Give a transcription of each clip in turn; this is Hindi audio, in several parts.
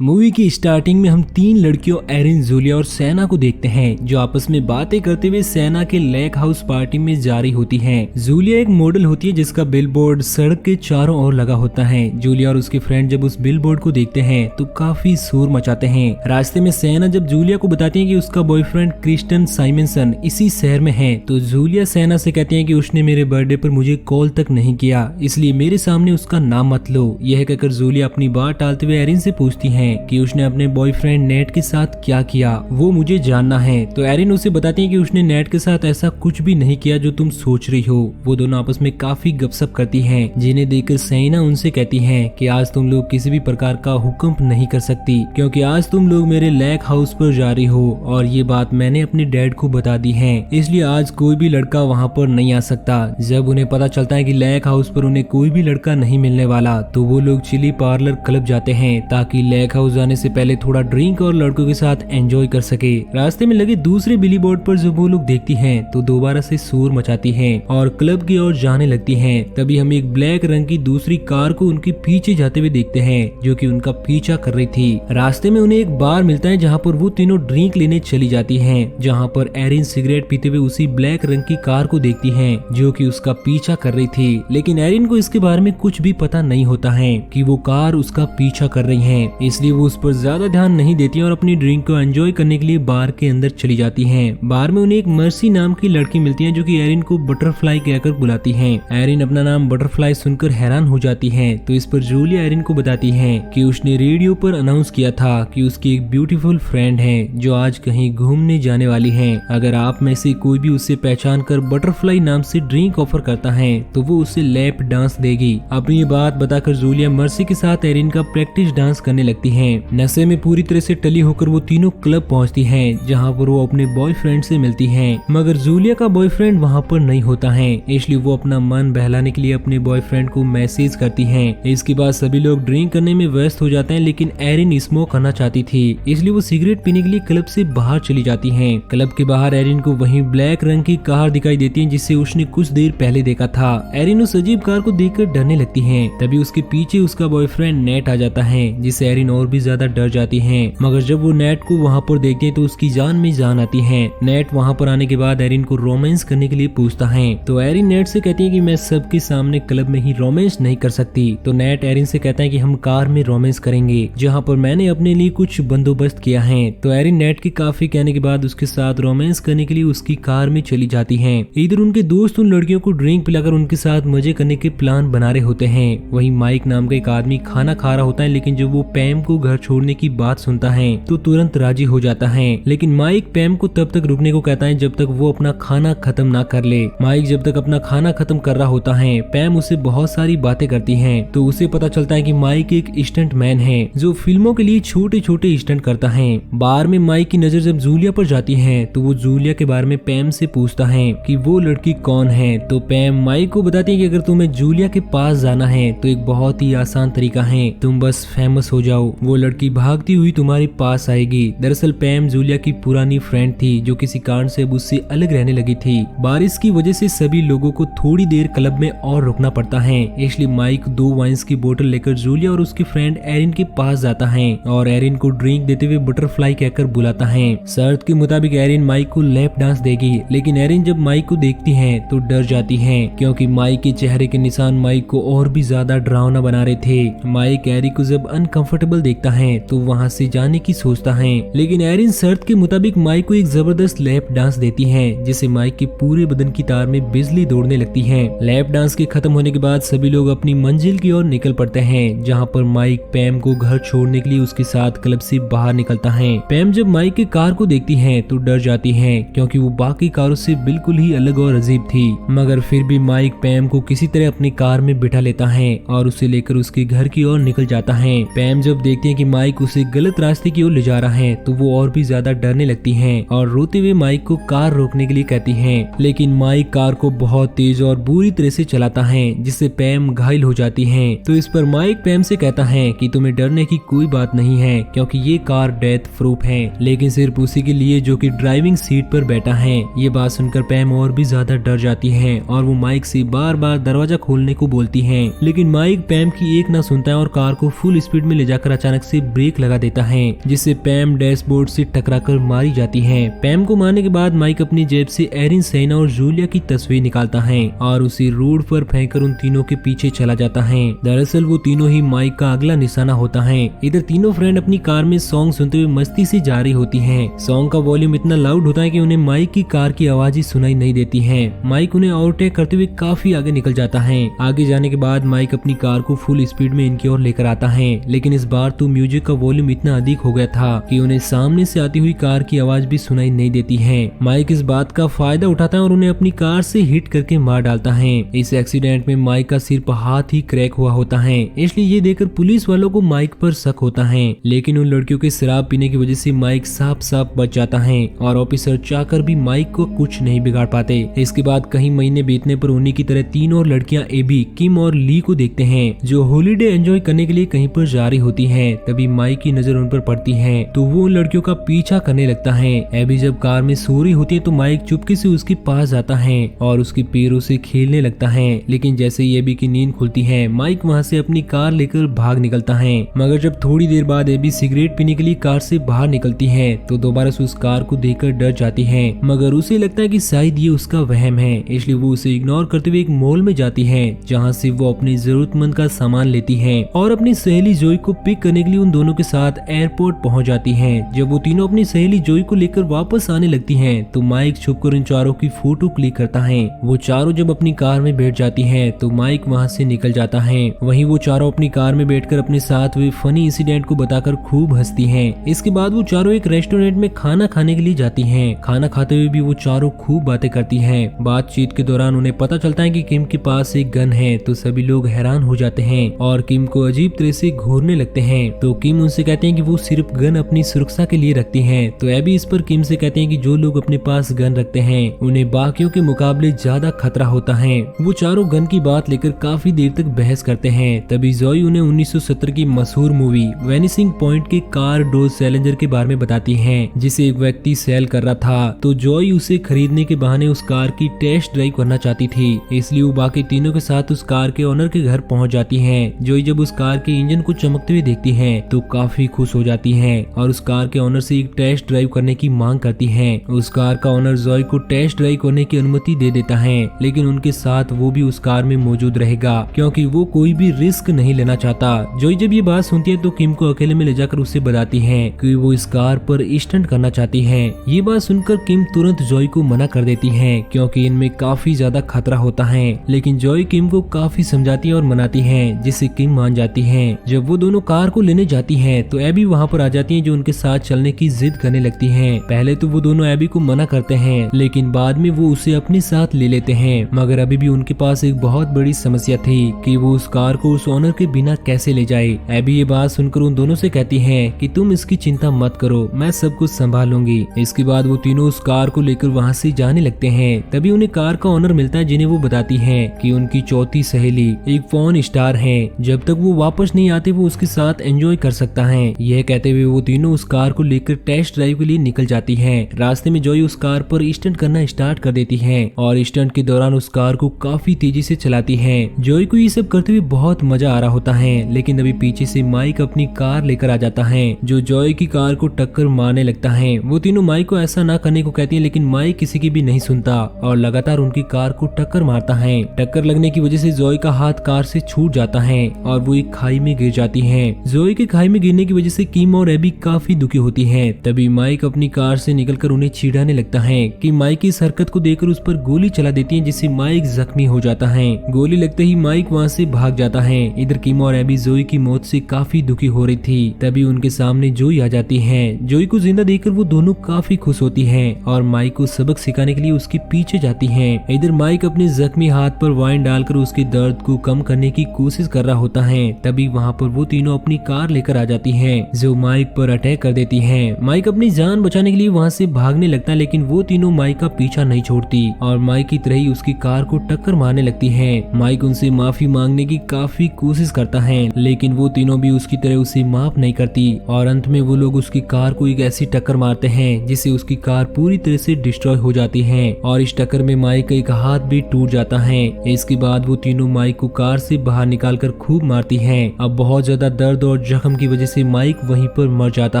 मूवी की स्टार्टिंग में हम तीन लड़कियों एरिन, जूलिया और सैना को देखते हैं जो आपस में बातें करते हुए सैना के लेक हाउस पार्टी में जा रही होती हैं। जूलिया एक मॉडल होती है जिसका बिलबोर्ड सड़क के चारों ओर लगा होता है। जूलिया और उसके फ्रेंड जब उस बिलबोर्ड को देखते हैं तो काफी शोर मचाते हैं। रास्ते में सैना जब जूलिया को बताती है कि उसका बॉयफ्रेंड क्रिस्टन साइमनसन इसी शहर में है, तो जूलिया सैना से कहती है कि उसने मेरे बर्थडे पर मुझे कॉल तक नहीं किया, इसलिए मेरे सामने उसका नाम मत लो। यह कहकर जूलिया अपनी बात टालते हुए एरिन से पूछती है कि उसने अपने बॉयफ्रेंड नेट के साथ क्या किया, वो मुझे जानना है। तो एरिन उसे बताती है कि उसने नेट के साथ ऐसा कुछ भी नहीं किया जो तुम सोच रही हो। वो दोनों आपस में काफी गपशप करती हैं, जिन्हें देखकर सैना उनसे कहती है कि आज तुम लोग किसी भी प्रकार का हुक्म नहीं कर सकती, क्योंकि आज तुम लोग मेरे लेक हाउस पर जा रही हो और ये बात मैंने अपने डैड को बता दी है, इसलिए आज कोई भी लड़का वहाँ पर नहीं आ सकता। जब उन्हें पता चलता है कि लेक हाउस पर उन्हें कोई भी लड़का नहीं मिलने वाला, तो वो लोग चिली पार्लर क्लब जाते हैं ताकि लेक हाउस जाने से पहले थोड़ा ड्रिंक और लड़कों के साथ एंजॉय कर सके। रास्ते में लगे दूसरे बिली बोर्ड पर जब वो लोग देखती हैं तो दोबारा से शोर मचाती हैं और क्लब की ओर जाने लगती हैं। तभी हम एक ब्लैक रंग की दूसरी कार को उनके पीछे जाते हुए देखते हैं जो कि उनका पीछा कर रही थी। रास्ते में उन्हें एक बार मिलता है जहाँ पर वो तीनों ड्रिंक लेने चली जाती हैं, जहाँ पर एरिन सिगरेट पीते हुए उसी ब्लैक रंग की कार को देखती है जो कि उसका पीछा कर रही थी। लेकिन एरिन को इसके बारे में कुछ भी पता नहीं होता है कि वो कार उसका पीछा कर रही है, इसलिए वो उस पर ज्यादा ध्यान नहीं देती और अपनी ड्रिंक को एंजॉय करने के लिए बार के अंदर चली जाती हैं। बार में उन्हें एक मर्सी नाम की लड़की मिलती है जो कि एरिन को बटरफ्लाई कहकर बुलाती है। एरिन अपना नाम बटरफ्लाई सुनकर हैरान हो जाती है, तो इस पर जूलिया एरिन को बताती है कि उसने रेडियो पर अनाउंस किया था कि उसकी एक ब्यूटीफुल फ्रेंड है जो आज कहीं घूमने जाने वाली है। अगर आप में से कोई भी उसे पहचान कर बटरफ्लाई नाम से ड्रिंक ऑफर करता है तो वो उसे लैप डांस देगी। अपनी ये बात बताकर जूलिया मर्सी के साथ एरिन का प्रैक्टिस डांस करने लगती है। नशे में पूरी तरह से टली होकर वो तीनों क्लब पहुंचती हैं, जहां पर वो अपने बॉयफ्रेंड से मिलती हैं, मगर जूलिया का बॉयफ्रेंड वहां पर नहीं होता है, इसलिए वो अपना मन बहलाने के लिए अपने बॉयफ्रेंड को मैसेज करती हैं। इसके बाद सभी लोग ड्रिंक करने में व्यस्त हो जाते हैं, लेकिन एरिन स्मोक करना चाहती थी, इसलिए वो सिगरेट पीने के लिए क्लब से बाहर चली जाती हैं। क्लब के बाहर एरिन को वहीं ब्लैक रंग की कार दिखाई देती है जिसे उसने कुछ देर पहले देखा था। एरिन उस अजीब कार को देखकर डरने लगती है। तभी उसके पीछे उसका बॉयफ्रेंड नेट आ जाता है, जिससे एरिन और भी ज्यादा डर जाती है। मगर जब वो नेट को वहाँ पर देखते हैं तो उसकी जान में जान आती है। नेट वहाँ पर आने के बाद एरिन को रोमांस करने के लिए पूछता है, तो एरिन नेट से कहती है कि मैं सबके सामने क्लब में ही रोमांस नहीं कर सकती। तो नेट एरिन से कहता है कि हम कार में रोमांस करेंगे, जहाँ पर मैंने अपने लिए कुछ बंदोबस्त किया है। तो एरिन नेट की काफी कहने के बाद उसके साथ रोमांस करने के लिए उसकी कार में चली जाती है। इधर उनके दोस्त उन लड़कियों को ड्रिंक पिलाकर उनके साथ मजे करने के प्लान बना रहे होते हैं। वहीं माइक नाम का एक आदमी खाना खा रहा होता है, लेकिन जब वो पैम को घर छोड़ने की बात सुनता है तो तुरंत राजी हो जाता है। लेकिन माइक पैम को तब तक रुकने को कहता है जब तक वो अपना खाना खत्म ना कर ले। माइक जब तक अपना खाना खत्म कर रहा होता है, पैम उसे बहुत सारी बातें करती हैं, तो उसे पता चलता है कि माइक एक स्टंट मैन है जो फिल्मों के लिए छोटे छोटे स्टंट करता है। बार में माइक की नजर जब जूलिया पर जाती है तो वो जूलिया के बारे में पैम से पूछता है कि वो लड़की कौन है। तो पैम माइक को बताती है कि अगर तुम्हें जूलिया के पास जाना है तो एक बहुत ही आसान तरीका है, तुम बस फेमस हो जाओ, वो लड़की भागती हुई तुम्हारे पास आएगी। दरअसल पैम जूलिया की पुरानी फ्रेंड थी जो किसी कारण से अब उससे अलग रहने लगी थी। बारिश की वजह से सभी लोगों को थोड़ी देर क्लब में और रुकना पड़ता है, इसलिए माइक 2 वाइन्स की बोतल लेकर जूलिया और उसकी फ्रेंड एरिन के पास जाता है और एरिन को ड्रिंक देते हुए बटरफ्लाई कहकर बुलाता है। शर्त के मुताबिक एरिन माइक को लैप डांस देगी, लेकिन एरिन जब माइक को देखती है तो डर जाती है, क्योंकि माइक के चेहरे के निशान माइक को और भी ज्यादा डरावना बना रहे थे। माइक एरिन को जब अनकंफर्टेबल देखता है तो वहाँ से जाने की सोचता है, लेकिन एरिन शर्त के मुताबिक माइक को एक जबरदस्त लैप डांस देती है, जिससे माइक के पूरे बदन की तार में बिजली दौड़ने लगती है। लैप डांस के खत्म होने के बाद सभी लोग अपनी मंजिल की ओर निकल पड़ते हैं, जहाँ पर माइक पैम को घर छोड़ने के लिए उसके साथ क्लब से बाहर निकलता है। पैम जब माइक की कार को देखती है तो डर जाती है, क्योंकि वो बाकी कारों से बिल्कुल ही अलग और अजीब थी, मगर फिर भी माइक पैम को किसी तरह अपनी कार में बिठा लेता है और उसे लेकर उसके घर की ओर निकल जाता है। पैम जब देखती है कि माइक उसे गलत रास्ते की ओर ले जा रहा है तो वो और भी ज्यादा डरने लगती हैं और रोते हुए माइक को कार रोकने के लिए कहती हैं, लेकिन माइक कार को बहुत तेज और बुरी तरह से चलाता है, जिससे पैम घायल हो जाती है। तो इस पर माइक पैम से कहता है कि तुम्हें डरने की कोई बात नहीं है, क्योंकि ये कार डेथ प्रूफ है, लेकिन सिर्फ उसी के लिए जो कि ड्राइविंग सीट पर बैठा है। ये बात सुनकर पैम और भी ज्यादा डर जाती है और वो माइक से बार बार दरवाजा खोलने को बोलती है, लेकिन माइक पैम की एक ना सुनता है और कार को फुल स्पीड में ले जाकर अचानक अचानक से ब्रेक लगा देता है, जिससे पैम डैशबोर्ड से टकराकर मारी जाती है। पैम को मारने के बाद माइक अपनी जेब से एरिन, सेना और जूलिया की तस्वीर निकालता है और उसे रोड पर फेंककर उन तीनों के पीछे चला जाता है। दरअसल वो तीनों ही माइक का अगला निशाना होता है। इधर तीनों फ्रेंड अपनी कार में सॉन्ग सुनते हुए मस्ती से जा रही होती हैं। सॉन्ग का वॉल्यूम इतना लाउड होता है कि उन्हें माइक की कार की आवाज ही सुनाई नहीं देती है। माइक उन्हें ओवरटेक करते हुए काफी आगे निकल जाता है। आगे जाने के बाद माइक अपनी कार को फुल स्पीड में इनकी ओर लेकर आता है, लेकिन इस बार तो म्यूजिक का वॉल्यूम इतना अधिक हो गया था कि उन्हें सामने से आती हुई कार की आवाज भी सुनाई नहीं देती है। माइक इस बात का फायदा उठाता है और उन्हें अपनी कार से हिट करके मार डालता है। इस एक्सीडेंट में माइक का सिर पर हाथ ही क्रैक हुआ होता है, इसलिए ये देखकर पुलिस वालों को माइक पर शक होता है। लेकिन उन लड़कियों के शराब पीने की वजह से माइक साफ साफ बच जाता है और ऑफिसर चाहकर भी माइक को कुछ नहीं बिगाड़ पाते। इसके बाद कई महीने बीतने पर उन्हीं की तरह तीन और लड़कियां एबी, किम और ली को देखते हैं, जो हॉलीडे एंजॉय करने के लिए कहीं पर जा रही होती हैं। तभी माइक की नजर उन पर पड़ती है तो वो उन लड़कियों का पीछा करने लगता है। एबी जब कार में सो रही होती है तो माइक चुपके से उसके पास जाता है और उसके पैरों से खेलने लगता है। लेकिन जैसे ही एबी की नींद खुलती है, माइक वहाँ से अपनी कार लेकर भाग निकलता है। मगर जब थोड़ी देर बाद एबी सिगरेट पीने के लिए कार से बाहर निकलती है तो दोबारा से उस कार को देखकर डर जाती है। मगर उसे लगता है कि शायद ये उसका वहम है, इसलिए वो उसे इग्नोर करते हुए एक मॉल में जाती है, जहाँ से वो अपनी जरूरतमंद का सामान लेती है और अपनी सहेली जोई को पिक करने के लिए उन दोनों के साथ एयरपोर्ट पहुंच जाती है। जब वो तीनों अपनी सहेली जोई को लेकर वापस आने लगती हैं, तो माइक छुपकर इन चारों की फोटो क्लिक करता है। वो चारों जब अपनी कार में बैठ जाती हैं, तो माइक वहाँ से निकल जाता है। वहीं वो चारों अपनी कार में बैठकर अपने साथ हुए फनी इंसिडेंट को बताकर खूब हंसती हैं। इसके बाद वो चारों एक रेस्टोरेंट में खाना खाने के लिए जाती हैं। खाना खाते हुए भी वो चारों खूब बातें करती हैं। बातचीत के दौरान उन्हें पता चलता है कि किम के पास एक गन है, तो सभी लोग हैरान हो जाते हैं और किम को अजीब तरह से घूरने लगते हैं। तो किम उनसे कहते हैं कि वो सिर्फ गन अपनी सुरक्षा के लिए रखती हैं। तो एबी इस पर किम से कहते हैं कि जो लोग अपने पास गन रखते हैं उन्हें बाकियों के मुकाबले ज्यादा खतरा होता है। वो चारों गन की बात लेकर काफी देर तक बहस करते हैं। तभी जोई उन्हें 1970 की मशहूर मूवी वेनिसिंग पॉइंट के कार डोज चैलेंजर के बारे में बताती है, जिसे एक व्यक्ति सेल कर रहा था। तो जोई उसे खरीदने के बहाने उस कार की टेस्ट ड्राइव करना चाहती थी, इसलिए वो बाकी तीनों के साथ उस कार के ओनर के घर पहुंच जाती है। जोई जब उस कार के इंजन को चमकते हुए देखती है तो काफी खुश हो जाती है और उस कार के ओनर से एक टेस्ट ड्राइव करने की मांग करती है। उस कार का ओनर जोई को टेस्ट ड्राइव करने की अनुमति दे देता है, लेकिन उनके साथ वो भी उस कार में मौजूद रहेगा क्योंकि वो कोई भी रिस्क नहीं लेना चाहता। जोई जब ये बात सुनती है तो किम को अकेले में ले जाकर उससे बताती है कि वो इस कार पर स्टंट करना चाहती है। ये बात सुनकर किम तुरंत जोई को मना कर देती है क्योंकि इनमें काफी ज्यादा खतरा होता है। लेकिन जोई किम को काफी समझाती है और मनाती है, जिससे किम मान जाती है। जब वो दोनों कार को लेने जाती हैं, तो एबी वहाँ पर आ जाती है, जो उनके साथ चलने की जिद करने लगती है। पहले तो वो दोनों एबी को मना करते हैं, लेकिन बाद में वो उसे अपने साथ ले लेते हैं। मगर अभी भी उनके पास एक बहुत बड़ी समस्या थी कि वो उस कार को उस ओनर के बिना कैसे ले जाए। एबी ये बात सुनकर उन दोनों से कहती है कि तुम इसकी चिंता मत करो, मैं सब कुछ संभालूंगी। इसके बाद वो तीनों उस कार को लेकर वहाँ से जाने लगते हैं। तभी उन्हें कार का ओनर मिलता है, जिन्हें वो बताती है कि उनकी चौथी सहेली एक फोन स्टार है, जब तक वो वापस नहीं आते वो उसके साथ एंजॉय कर सकता है। यह कहते हुए वो तीनों उस कार को लेकर टेस्ट ड्राइव के लिए निकल जाती है। रास्ते में जोई उस कार पर स्टंट करना स्टार्ट कर देती है और स्टंट के दौरान उस कार को काफी तेजी से चलाती है। जोई को ये सब करते हुए बहुत मजा आ रहा होता है, लेकिन अभी पीछे से माइक अपनी कार लेकर आ जाता है, जो जोई की कार को टक्कर मारने लगता है। वो तीनों माइक को ऐसा ना करने को कहती हैं, लेकिन माइक किसी की भी नहीं सुनता और लगातार उनकी कार को टक्कर मारता है। टक्कर लगने की वजह से जोई का हाथ कार से छूट जाता है और वो एक खाई में गिर जाती है। जोई के खाई में गिरने की वजह से किम और एबी काफी दुखी होती हैं। तभी माइक अपनी कार से निकलकर उन्हें चिढ़ाने लगता है कि माइक की इस हरकत को देखकर उस पर गोली चला देती है, जिससे माइक जख्मी हो जाता है। गोली लगते ही माइक वहाँ से भाग जाता है। इधर किम और एबी जोई की मौत से काफी दुखी हो रही थी। तभी उनके सामने जोई आ जाती है। जोई को जिंदा देखकर वो दोनों काफी खुश होती हैं और माइक को सबक सिखाने के लिए उसके पीछे जाती हैं। इधर माइक अपने जख्मी हाथ पर वाइन डालकर उसके दर्द को कम करने की कोशिश कर रहा होता है। तभी वहाँ पर वो तीनों अपनी कार लेकर आ जाती हैं, जो माइक पर अटैक कर देती है। माइक अपनी जान बचाने के लिए वहाँ से भागने लगता है, लेकिन वो तीनों माइक का पीछा नहीं छोड़ती और माइक की तरह ही उसकी कार को टक्कर मारने लगती है। माइक उनसे माफी मांगने की काफी कोशिश करता है, लेकिन वो तीनों भी उसकी तरह उसे माफ नहीं करती और अंत में वो लोग उसकी कार को एक ऐसी टक्कर मारते हैं जिससे उसकी कार पूरी तरह से डिस्ट्रॉय हो जाती है और इस टक्कर में माइक का एक हाथ भी टूट जाता है। इसके बाद वो तीनों माइक को कार से बाहर निकालकर खूब मारती हैं। अब बहुत ज्यादा दर्द और और जख्म की वजह से माइक वहीं पर मर जाता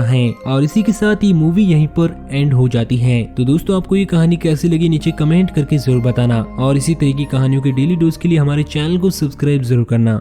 है और इसी के साथ ये मूवी यहीं पर एंड हो जाती है। तो दोस्तों आपको ये कहानी कैसी लगी नीचे कमेंट करके जरूर बताना और इसी तरह की कहानियों के डेली डोज के लिए हमारे चैनल को सब्सक्राइब जरूर करना।